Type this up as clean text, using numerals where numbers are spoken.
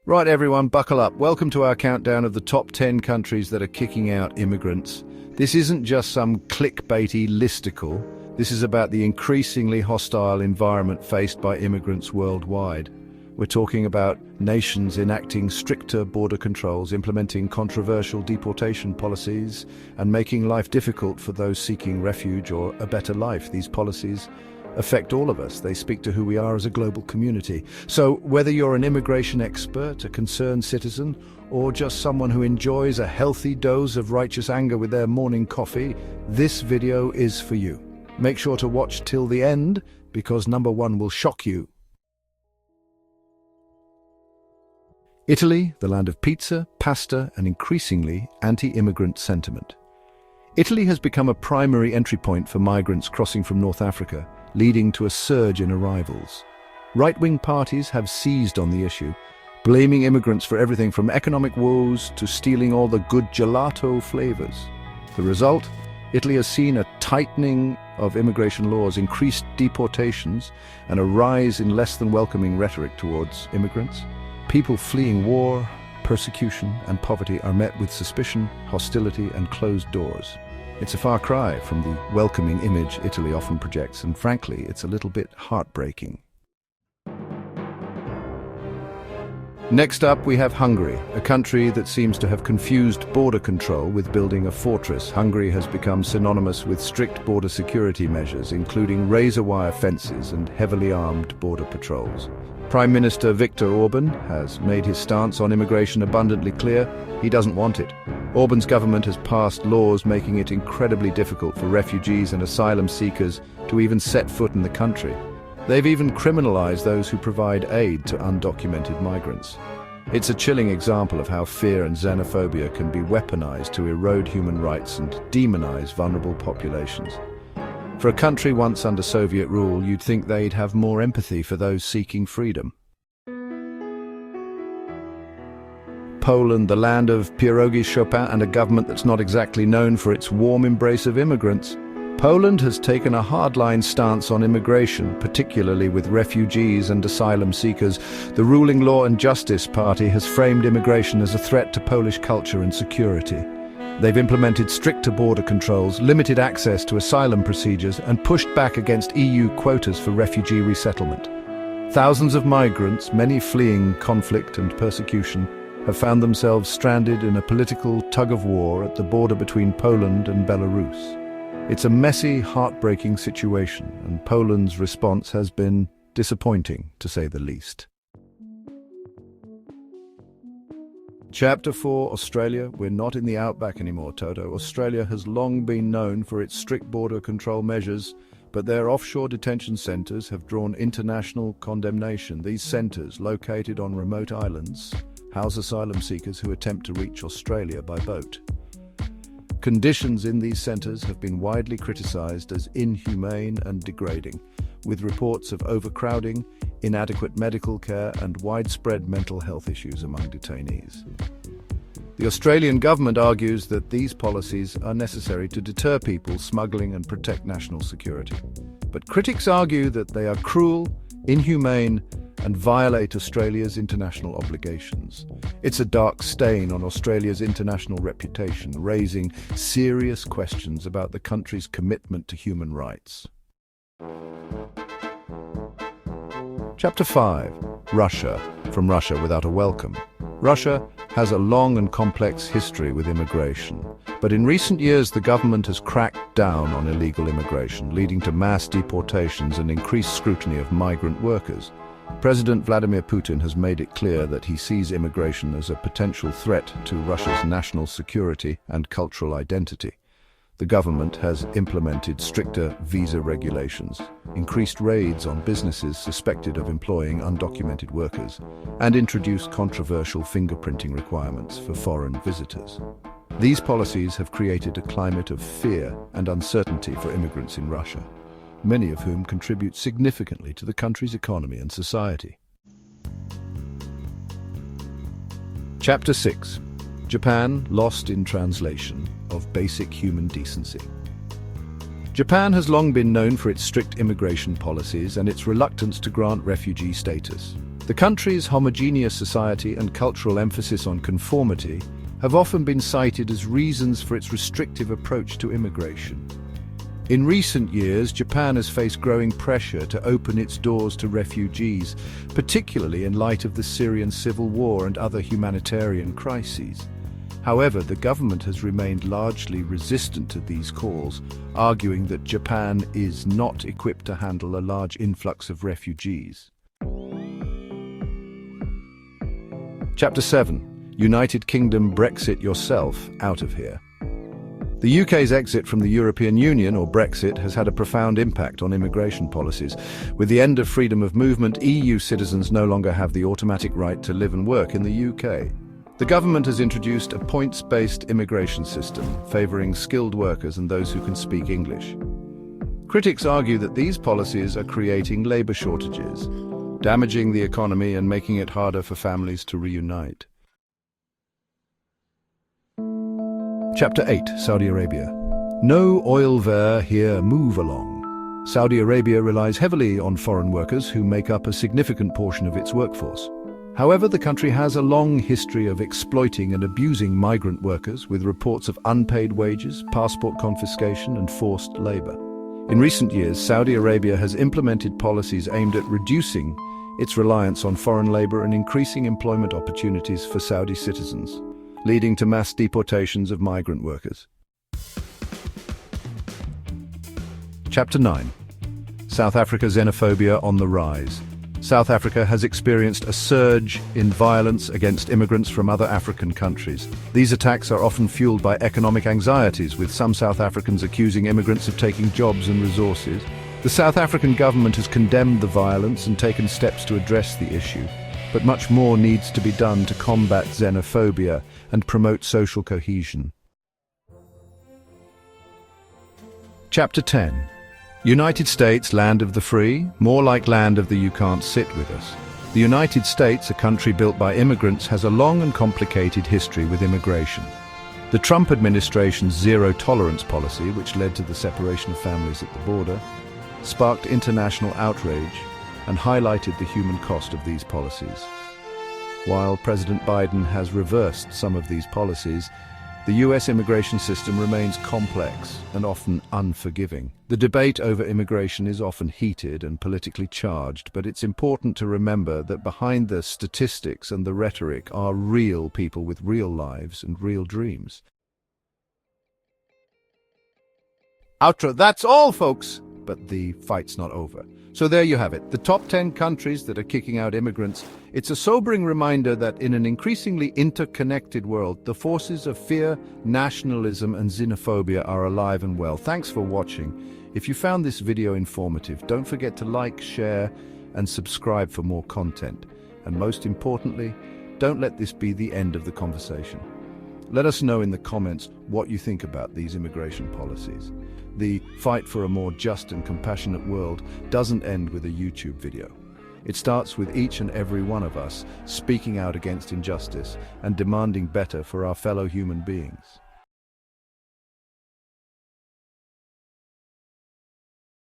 Right, everyone, buckle up. Welcome to our countdown of the top 10 countries that are kicking out immigrants. This isn't just some clickbaity listicle. This is about the increasingly hostile environment faced by immigrants worldwide. We're talking about nations enacting stricter border controls, implementing controversial deportation policies, and making life difficult for those seeking refuge or a better life. These policies affect all of us. They speak to who we are as a global community. So whether you're an immigration expert, a concerned citizen, or just someone who enjoys a healthy dose of righteous anger with their morning coffee, this video is for you. Make sure to watch till the end, because number one will shock you. Italy, the land of pizza, pasta, and increasingly anti-immigrant sentiment. Italy has become a primary entry point for migrants crossing from North Africa, leading to a surge in arrivals. Right-wing parties have seized on the issue, blaming immigrants for everything from economic woes to stealing all the good gelato flavors. The result? Italy has seen a tightening of immigration laws, increased deportations, and a rise in less than welcoming rhetoric towards immigrants. People fleeing war, persecution, and poverty are met with suspicion, hostility, and closed doors. It's a far cry from the welcoming image Italy often projects, and frankly, it's a little bit heartbreaking. Next up, we have Hungary, a country that seems to have confused border control with building a fortress. Hungary has become synonymous with strict border security measures, including razor-wire fences and heavily armed border patrols. Prime Minister Viktor Orban has made his stance on immigration abundantly clear. He doesn't want it. Orban's government has passed laws making it incredibly difficult for refugees and asylum seekers to even set foot in the country. They've even criminalized those who provide aid to undocumented migrants. It's a chilling example of how fear and xenophobia can be weaponized to erode human rights and demonize vulnerable populations. For a country once under Soviet rule, you'd think they'd have more empathy for those seeking freedom. Poland, the land of pierogi Chopin and a government that's not exactly known for its warm embrace of immigrants. Poland has taken a hardline stance on immigration, particularly with refugees and asylum seekers. The ruling Law and Justice Party has framed immigration as a threat to Polish culture and security. They've implemented stricter border controls, limited access to asylum procedures, and pushed back against EU quotas for refugee resettlement. Thousands of migrants, many fleeing conflict and persecution, have found themselves stranded in a political tug-of-war at the border between Poland and Belarus. It's a messy, heartbreaking situation, and Poland's response has been disappointing, to say the least. Chapter 4, Australia. We're not in the Outback anymore, Toto. Australia has long been known for its strict border control measures, but their offshore detention centres have drawn international condemnation. These centres, located on remote islands, house asylum seekers who attempt to reach Australia by boat. Conditions in these centres have been widely criticised as inhumane and degrading, with reports of overcrowding, inadequate medical care, and widespread mental health issues among detainees. The Australian government argues that these policies are necessary to deter people smuggling and protect national security. But critics argue that they are cruel, inhumane, and violate Australia's international obligations. It's a dark stain on Australia's international reputation, raising serious questions about the country's commitment to human rights. Chapter 5. Russia. From Russia without a welcome. Russia has a long and complex history with immigration, but in recent years the government has cracked down on illegal immigration, leading to mass deportations and increased scrutiny of migrant workers. President Vladimir Putin has made it clear that he sees immigration as a potential threat to Russia's national security and cultural identity. The government has implemented stricter visa regulations, increased raids on businesses suspected of employing undocumented workers, and introduced controversial fingerprinting requirements for foreign visitors. These policies have created a climate of fear and uncertainty for immigrants in Russia, many of whom contribute significantly to the country's economy and society. Chapter 6. Japan, lost in translation, of basic human decency. Japan has long been known for its strict immigration policies and its reluctance to grant refugee status. The country's homogeneous society and cultural emphasis on conformity have often been cited as reasons for its restrictive approach to immigration. In recent years, Japan has faced growing pressure to open its doors to refugees, particularly in light of the Syrian civil war and other humanitarian crises. However, the government has remained largely resistant to these calls, arguing that Japan is not equipped to handle a large influx of refugees. Chapter 7. United Kingdom Brexit yourself out of here. The UK's exit from the European Union, or Brexit, has had a profound impact on immigration policies. With the end of freedom of movement, EU citizens no longer have the automatic right to live and work in the UK. The government has introduced a points-based immigration system, favouring skilled workers and those who can speak English. Critics argue that these policies are creating labour shortages, damaging the economy and making it harder for families to reunite. Chapter 8. Saudi Arabia. No oil there here, move along. Saudi Arabia relies heavily on foreign workers who make up a significant portion of its workforce. However, the country has a long history of exploiting and abusing migrant workers, with reports of unpaid wages, passport confiscation, and forced labor. In recent years, Saudi Arabia has implemented policies aimed at reducing its reliance on foreign labor and increasing employment opportunities for Saudi citizens, leading to mass deportations of migrant workers. Chapter 9. South Africa xenophobia on the rise. South Africa has experienced a surge in violence against immigrants from other African countries. These attacks are often fueled by economic anxieties, with some South Africans accusing immigrants of taking jobs and resources. The South African government has condemned the violence and taken steps to address the issue, but much more needs to be done to combat xenophobia and promote social cohesion. Chapter 10. United States, land of the free, more like land of the you can't sit with us. The United States, a country built by immigrants, has a long and complicated history with immigration. The Trump administration's zero-tolerance policy, which led to the separation of families at the border, sparked international outrage and highlighted the human cost of these policies. While President Biden has reversed some of these policies, the US immigration system remains complex and often unforgiving. The debate over immigration is often heated and politically charged, but it's important to remember that behind the statistics and the rhetoric are real people with real lives and real dreams. Outro. That's all, folks! But the fight's not over. So there you have it, the top 10 countries that are kicking out immigrants. It's a sobering reminder that in an increasingly interconnected world, the forces of fear, nationalism, and xenophobia are alive and well. Thanks for watching. If you found this video informative, don't forget to like, share, and subscribe for more content. And most importantly, don't let this be the end of the conversation. Let us know in the comments what you think about these immigration policies. The fight for a more just and compassionate world doesn't end with a YouTube video. It starts with each and every one of us speaking out against injustice and demanding better for our fellow human beings.